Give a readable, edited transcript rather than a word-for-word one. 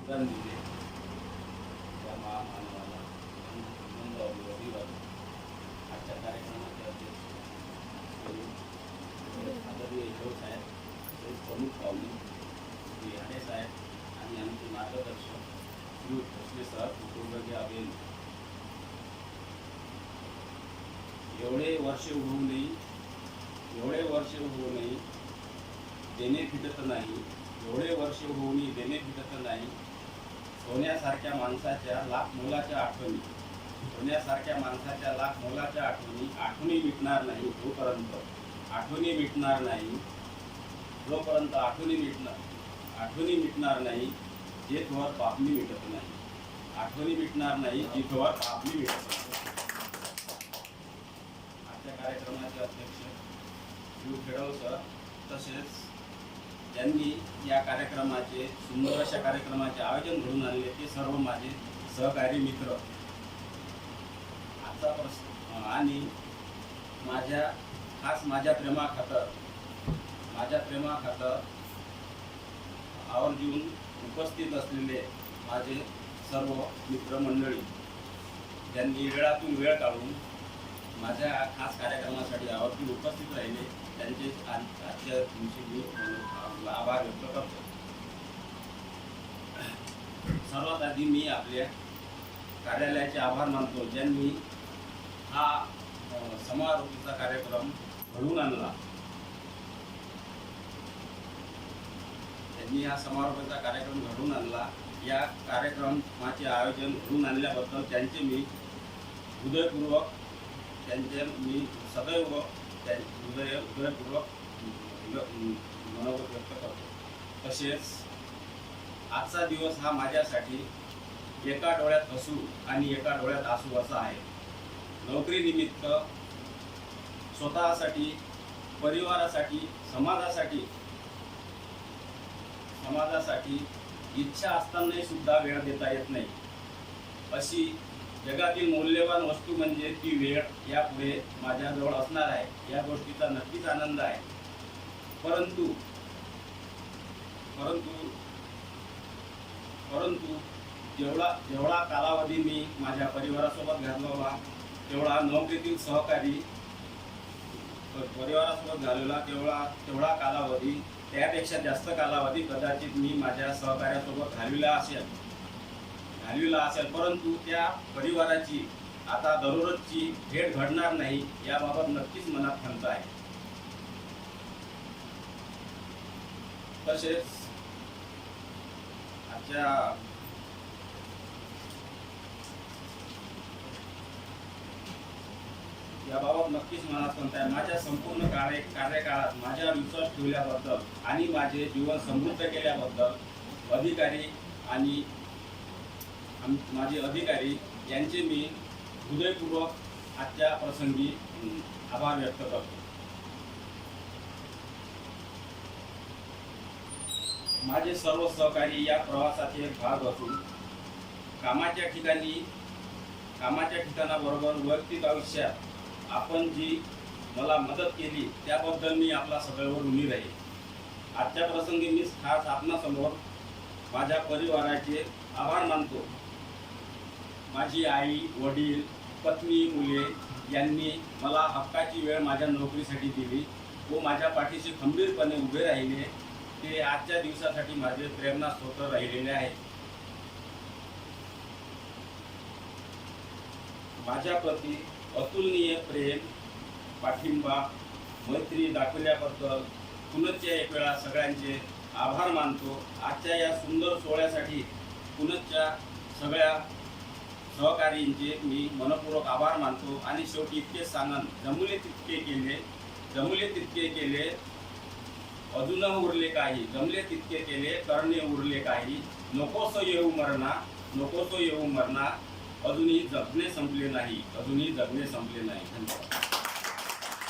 योगदान दिले त्या महामानवाला रविवार आजच्या कार्यक्रमाचे अध्यक्ष आदरणीय यशवंत साहेब, प्रमुख पाहुणे श्री हाडे साहेब आणि आमचे मार्गदर्शक श्री भोसले सर, कुटुंबीय अभियंता. एवढे वर्ष होऊनही देणे फिटत नाही, एवढे वर्ष होऊनही देणे फिटत नाही. सोन्यासारख्या माणसाच्या लाख मोलाच्या आठवणी, सोन्यासारख्या माणसाच्या लाख मोलाच्या आठवणी मिटणार नाही जोपर्यंत, आठवणी मिटणार नाही जोपर्यंत, आठवणी मिटणार नाही जेथवर पापणी मिटत नाही, आठवणी मिटणार नाही जिथवर पापणी मिटत नाही. आजच्या कार्यक्रमाचे अध्यक्ष शिव खेडव सर, तसेच त्यांनी या कार्यक्रमाचे सुंदर अशा कार्यक्रमाचे आयोजन घडून आणले ते सर्व माझे सहकारी मित्र. आजचा प्रश्न आणि माझ्या प्रेमाखातर आवर्जून उपस्थित असलेले माझे सर्व मित्रमंडळी, ज्यांनी वेळातून वेळ काढून माझ्या खास कार्यक्रमासाठी आवर्जून उपस्थित राहिले, त्यांचे आजच्या दिवशी मी आभार व्यक्त करतो. सर्वात आधी मी आपल्या कार्यालयाचे आभार मानतो, ज्यांनी हा समारोपाचा कार्यक्रम घडवून आणला. या कार्यक्रमाचे आयोजन घडवून आणल्याबद्दल त्यांचे मी सदैव हृदयपूर्वक मनोगत व्यक्त करतो. तसेच आजचा दिवस हा माझ्यासाठी एका डोळ्यात हसू आणि एका डोळ्यात आसू असा आहे. नोकरीनिमित्त स्वतःसाठी, परिवारासाठी, समाजासाठी इच्छा असतानाही सुद्धा वेळ देता येत नाही. अशी जगातील मौल्यवान वस्तू म्हणजे ती वेळ यापुढे माझ्याजवळ असणार आहे. या गोष्टीचा नक्कीच आनंद आहे. परंतु जेवढा कालावधी मी माझ्या परिवारासोबत घालवला, तेवढा कालावधी, त्यापेक्षा जास्त कालावधी कदाचित मी माझ्या सहकार्यासोबत घालविला असेल. परंतु त्या परिवाराची आता दररोजची भेट घडणार नाही याबाबत नक्कीच मनात खंत आहे. तसेच आजच्या याबाबत नक्कीच मनात खंत आहे. माझ्या संपूर्ण कार्यकाळात माझ्यावर विश्वास ठेवल्याबद्दल आणि माझे जीवन समृद्ध केल्याबद्दल माझे अधिकारी यांचे मी हृदयपूर्वक आजच्या प्रसंगी आभार व्यक्त करतो. माझे सर्व सहकारी या प्रवासाचे एक भाग असून कामाच्या ठिकाणाबरोबर वैयक्तिक आयुष्यात आपण जी मला मदत केली त्याबद्दल मी आपला सदैव ऋणी राहील. आजच्या प्रसंगी मी खास आपणासमोर माझ्या परिवाराचे आभार मानतो. माझी आई, वडील, पत्नी, मुले यांनी मला हक्काची वेळ माझ्या नोकरीसाठी दिली व माझ्या पाठीशी खंबीरपणे उभे राहिले. ते आजच्या दिवसासाठी माझे प्रेरणास्रोत राहिलेले आहे. माझ्याप्रती अतुलनीय प्रेम, पाठिंबा, मैत्री दाखवल्याबद्दल पुनश्च एक वेळा सगळ्यांचे आभार मानतो. आजच्या या सुंदर सोहळ्यासाठी पुनश्च सगळ्या सहकारींचे मी मनपूर्वक आभार मानतो. आणि शेवटी इतकेच सांगन, जमले तितके केले अजून उरले काही, जमले तितके केले करणे उरले काही, नकोसो येऊ मरणा अजूनही जगणे संपले नाही. धन्यवाद.